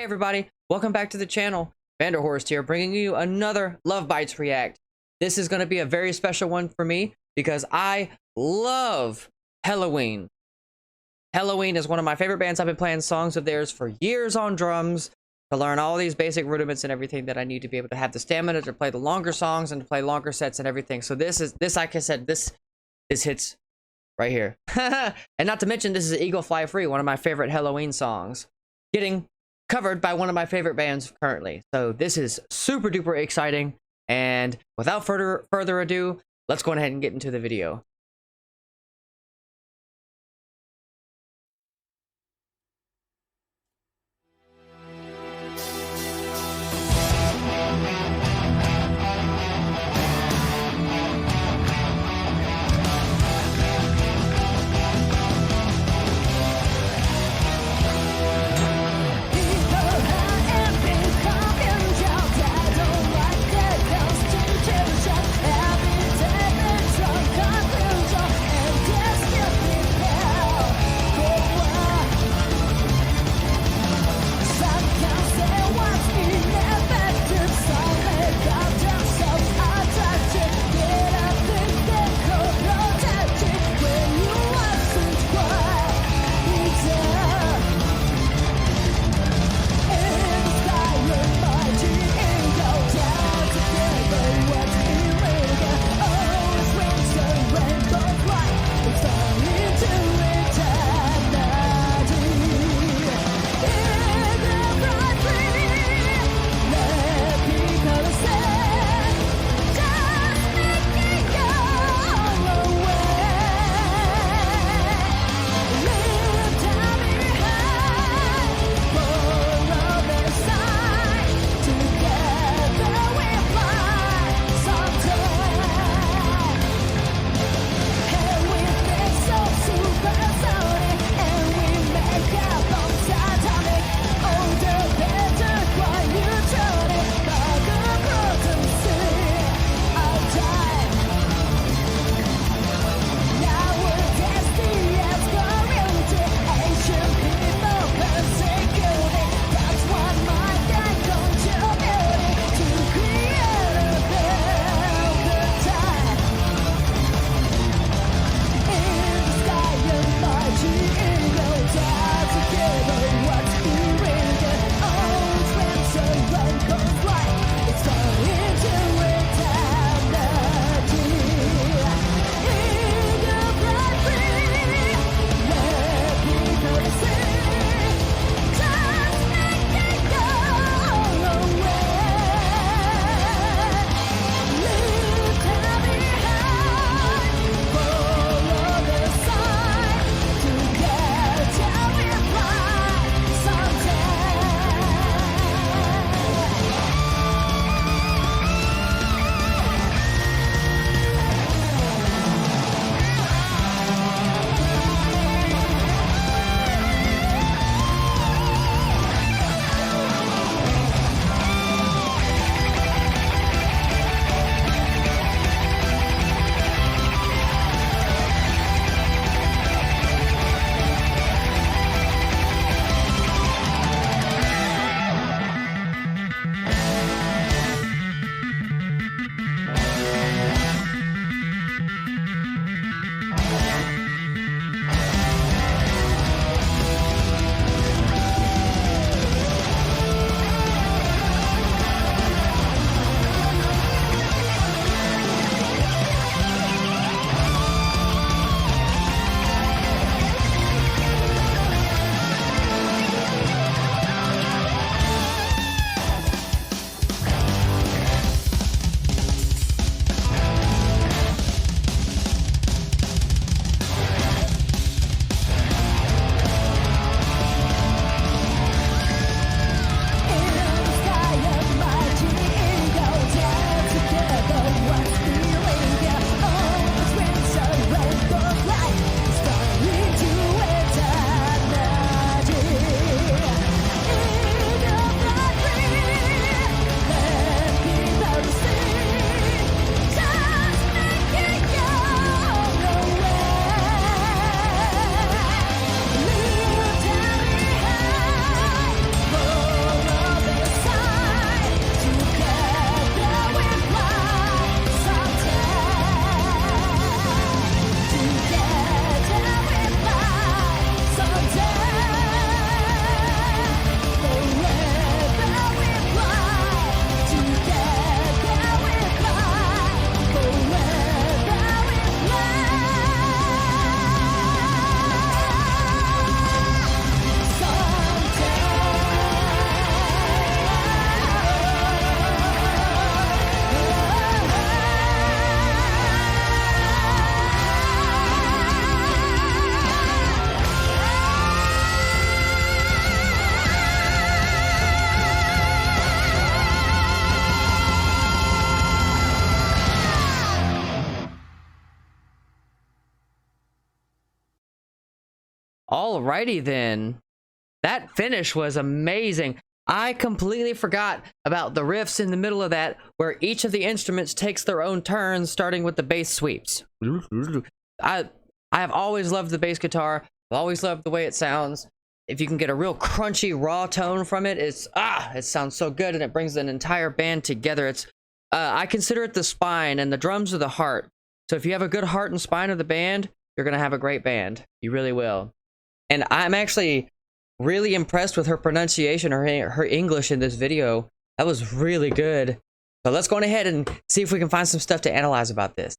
everybody, welcome back to the channel. Vanderhorst here, bringing you another Lovebites react. This is going to be a very special one for me because I love Helloween. Helloween is one of my favorite bands. I've been playing songs of theirs for years on drums to learn all these basic rudiments and everything that I need to be able to have the stamina to play the longer songs and to play longer sets and everything. So like I said, this hits right here. And not to mention, this is Eagle Fly Free, one of my favorite Helloween songs, getting covered by one of my favorite bands currently. So this is super duper exciting. And without further ado, let's go ahead and get into the video. Alrighty then. That finish was amazing. I completely forgot about the riffs in the middle of that, where each of the instruments takes their own turns, starting with the bass sweeps. I have always loved the bass guitar. I've always loved the way it sounds. If you can get a real crunchy, raw tone from it, it sounds so good, and it brings an entire band together. I consider it the spine, and the drums are the heart. So if you have a good heart and spine of the band, you're gonna have a great band. You really will. And I'm actually really impressed with her pronunciation, her English in this video. That was really good. So let's go on ahead and see if we can find some stuff to analyze about this.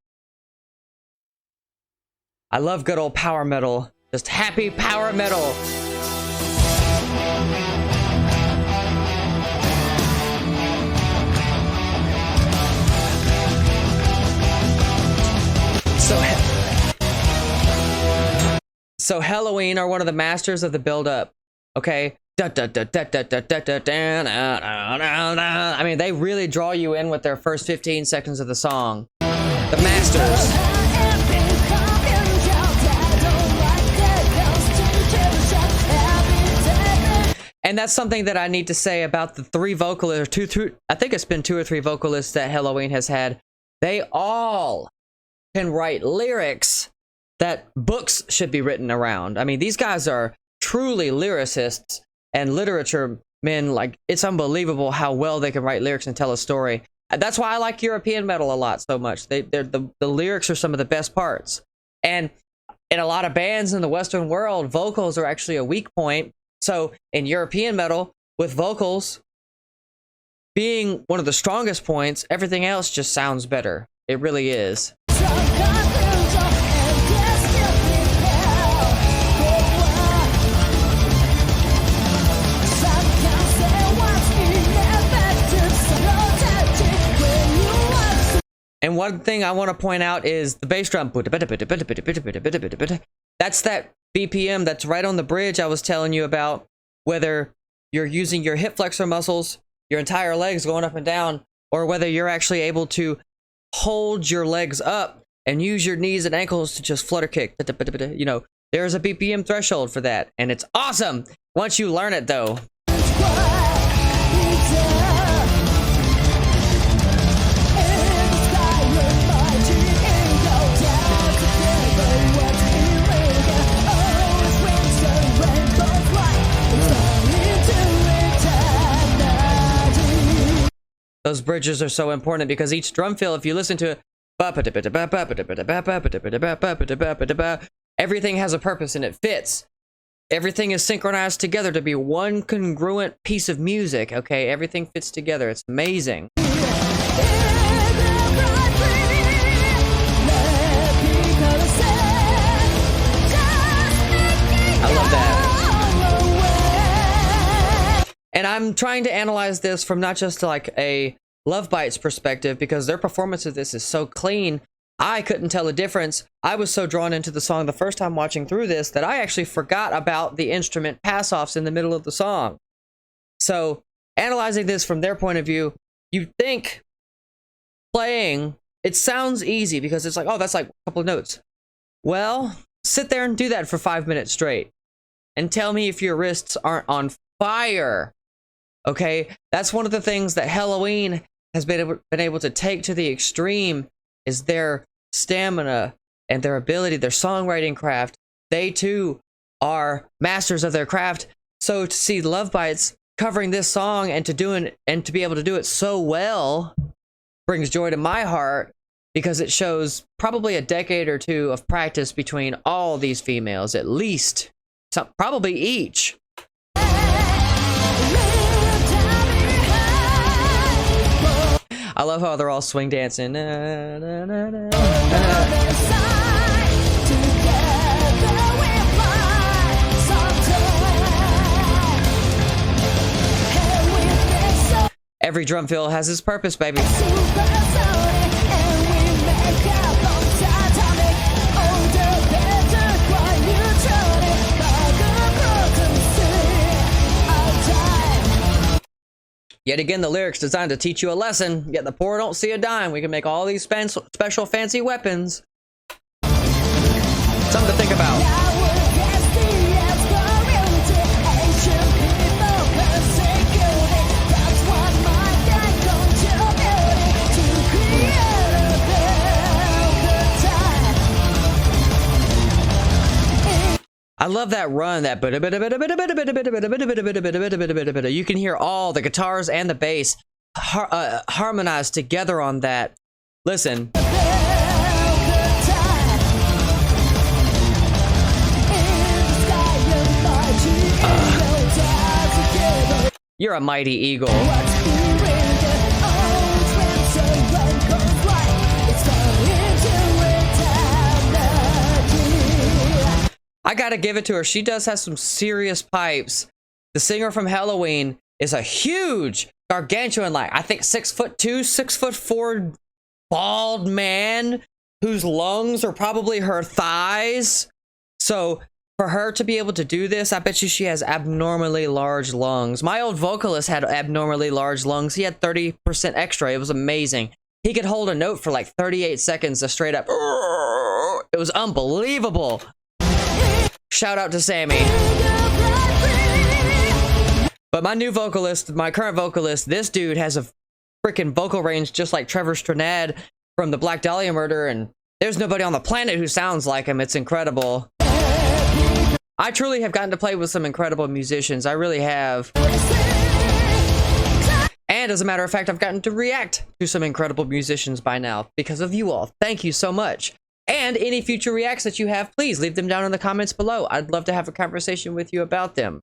I love good old power metal. Just happy power metal. So Helloween are one of the masters of the build-up. Okay. I mean, they really draw you in with their first 15 seconds of the song. The masters. And that's something that I need to say about the three vocalists, I think it's been 2 or 3 vocalists that Helloween has had. They all can write lyrics that books should be written around. I mean, these guys are truly lyricists and literature men. Like, it's unbelievable how well they can write lyrics and tell a story. That's why I like European metal a lot so much. The lyrics are some of the best parts. And in a lot of bands in the Western world, vocals are actually a weak point. So in European metal, with vocals being one of the strongest points, everything else just sounds better. It really is. And one thing I want to point out is the bass drum. That's that BPM that's right on the bridge I was telling you about, whether you're using your hip flexor muscles, your entire legs going up and down, or whether you're actually able to hold your legs up and use your knees and ankles to just flutter kick. You know, there's a BPM threshold for that, and it's awesome once you learn it, though. Those bridges are so important because each drum fill, if you listen to it, everything has a purpose and it fits. Everything is synchronized together to be one congruent piece of music, okay? Everything fits together. It's amazing. I love that. And I'm trying to analyze this from not just like a Lovebites perspective, because their performance of this is so clean. I couldn't tell a difference. I was so drawn into the song the first time watching through this that I actually forgot about the instrument pass-offs in the middle of the song. So analyzing this from their point of view, you think playing, it sounds easy because it's like, oh, that's like a couple of notes. Well, sit there and do that for 5 minutes straight and tell me if your wrists aren't on fire. Okay, that's one of the things that Helloween has been able to take to the extreme, is their stamina and their ability, their songwriting craft. They too are masters of their craft. So to see Lovebites covering this song and to be able to do it so well brings joy to my heart, because it shows probably a decade or 2 of practice between all these females, at least, probably each. I love how they're all swing dancing. Every drum fill has its purpose, baby. Yet again, the lyrics designed to teach you a lesson, yet the poor don't see a dime. We can make all these special fancy weapons. Something to think about. love that run, that you can hear all the guitars and the bass harmonize together on that. Listen. You're a mighty eagle. I gotta give it to her. She does have some serious pipes. The singer from Helloween is a huge, gargantuan, like I think 6'2", 6'4" bald man whose lungs are probably her thighs. So for her to be able to do this, I bet you she has abnormally large lungs. My old vocalist had abnormally large lungs. He had 30% extra. It was amazing. He could hold a note for like 38 seconds to straight up. It was unbelievable. Shout out to Sammy. But my new vocalist, my current vocalist, this dude has a freaking vocal range just like Trevor Strnad from the Black Dahlia Murder, and there's nobody on the planet who sounds like him. It's incredible. I truly have gotten to play with some incredible musicians. I really have. And as a matter of fact, I've gotten to react to some incredible musicians by now because of you all. Thank you so much. And any future reacts that you have, please leave them down in the comments below. I'd love to have a conversation with you about them.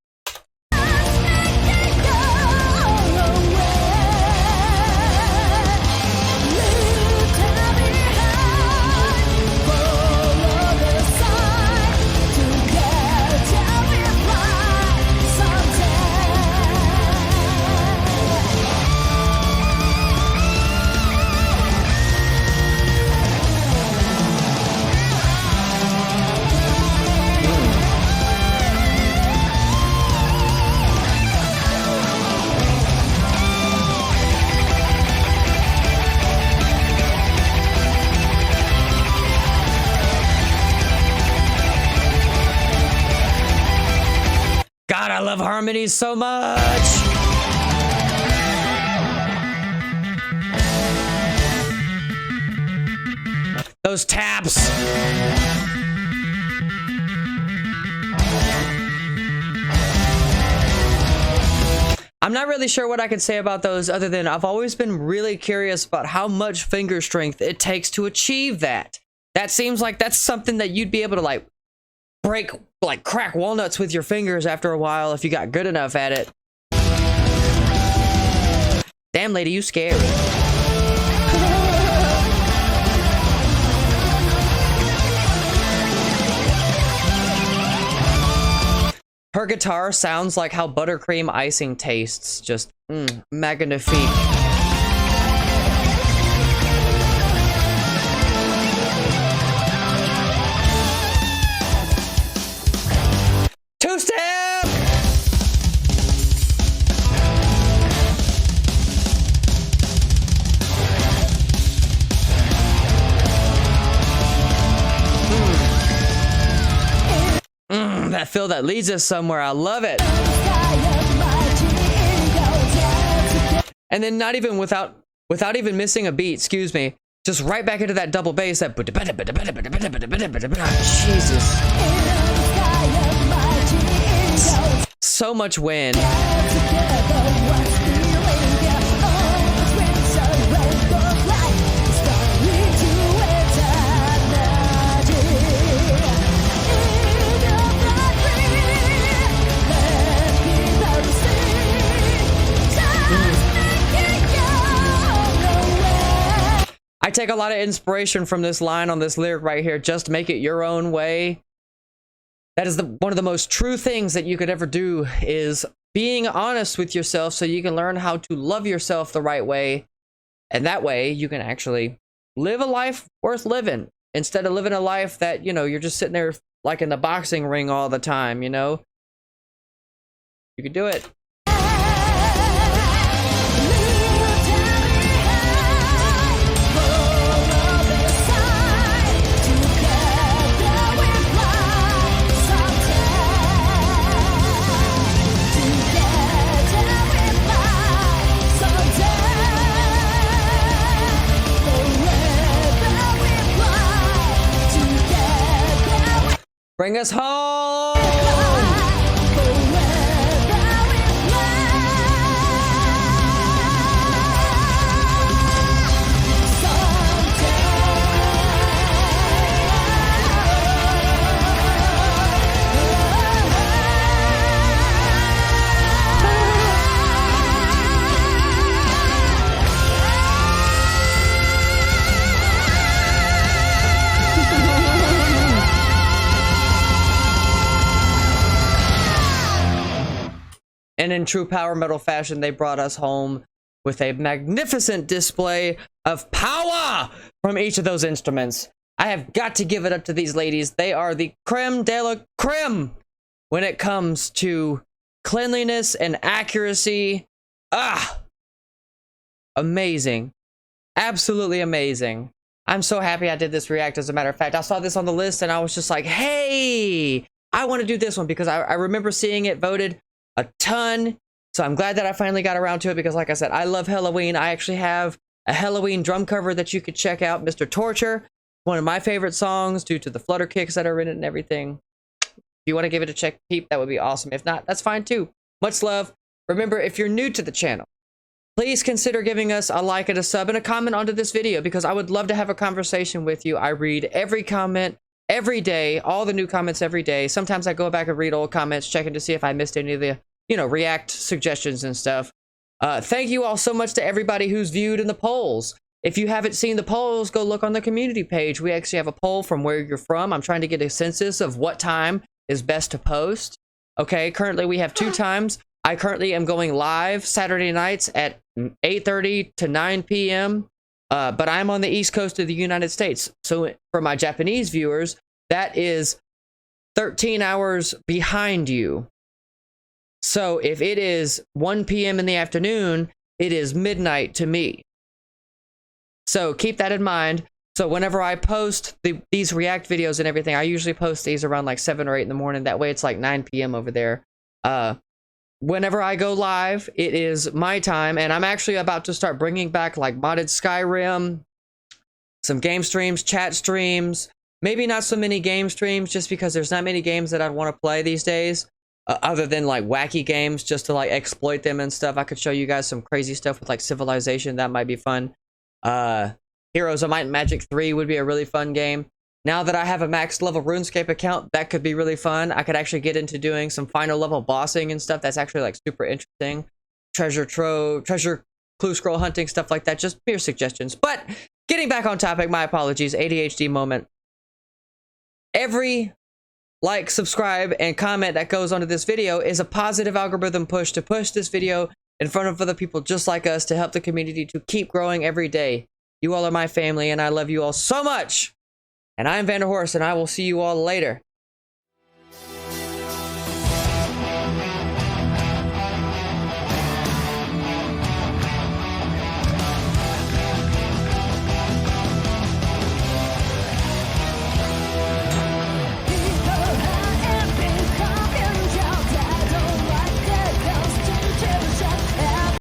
God, I love harmonies so much. Those taps. I'm not really sure what I can say about those other than I've always been really curious about how much finger strength it takes to achieve that. That seems like that's something that you'd be able to like break, like crack walnuts with your fingers after a while if you got good enough at it. Damn lady, you scary. Her guitar sounds like how buttercream icing tastes. Just magnifique. Two-step! That feel that leads us somewhere. I love it. And then not even without even missing a beat, excuse me, just right back into that double bass. That Jesus. So much wind. I take a lot of inspiration from this line on this lyric right here. Just make it your own way. That is one of the most true things that you could ever do, is being honest with yourself so you can learn how to love yourself the right way. And that way you can actually live a life worth living instead of living a life that, you know, you're just sitting there like in the boxing ring all the time, you know? You can do it. Bring us home! And in true power metal fashion, they brought us home with a magnificent display of power from each of those instruments. I have got to give it up to these ladies. They are the creme de la creme when it comes to cleanliness and accuracy. Amazing. Absolutely amazing. I'm so happy I did this react. As a matter of fact, I saw this on the list and I was just like, hey, I want to do this one because I remember seeing it voted a ton. So I'm glad that I finally got around to it because, like I said, I love Helloween. I actually have a Helloween drum cover that you could check out, Mr. Torture. One of my favorite songs due to the flutter kicks that are in it and everything. If you want to give it a check, peep, that would be awesome. If not, that's fine too. Much love. Remember, if you're new to the channel, please consider giving us a like and a sub and a comment onto this video because I would love to have a conversation with you. I read every comment every day, all the new comments every day. Sometimes I go back and read old comments, checking to see if I missed any of the, react suggestions and stuff. Thank you all so much to everybody who's viewed in the polls. If you haven't seen the polls, go look on the community page. We actually have a poll from where you're from. I'm trying to get a census of what time is best to post. Okay, currently we have 2 times. I currently am going live Saturday nights at 8:30 to 9 p.m. But I'm on the East Coast of the United States. So for my Japanese viewers, that is 13 hours behind you. So if it is 1 p.m. in the afternoon, it is midnight to me. So keep that in mind. So whenever I post these react videos and everything, I usually post these around like 7 or 8 in the morning. That way it's like 9 p.m. over there. Whenever I go live, it is my time, and I'm actually about to start bringing back like modded Skyrim, some game streams, chat streams, maybe not so many game streams just because there's not many games that I'd want to play these days, other than like wacky games just to like exploit them and stuff. I could show you guys some crazy stuff with like Civilization. That might be fun. Heroes of Might and Magic 3 would be a really fun game. Now that I have a max level RuneScape account, that could be really fun. I could actually get into doing some final level bossing and stuff. That's actually like super interesting. Treasure clue scroll hunting, stuff like that. Just mere suggestions. But getting back on topic, my apologies, ADHD moment. Every like, subscribe, and comment that goes onto this video is a positive algorithm push to push this video in front of other people just like us to help the community to keep growing every day. You all are my family, and I love you all so much. And I'm Vanderhorst, and I will see you all later.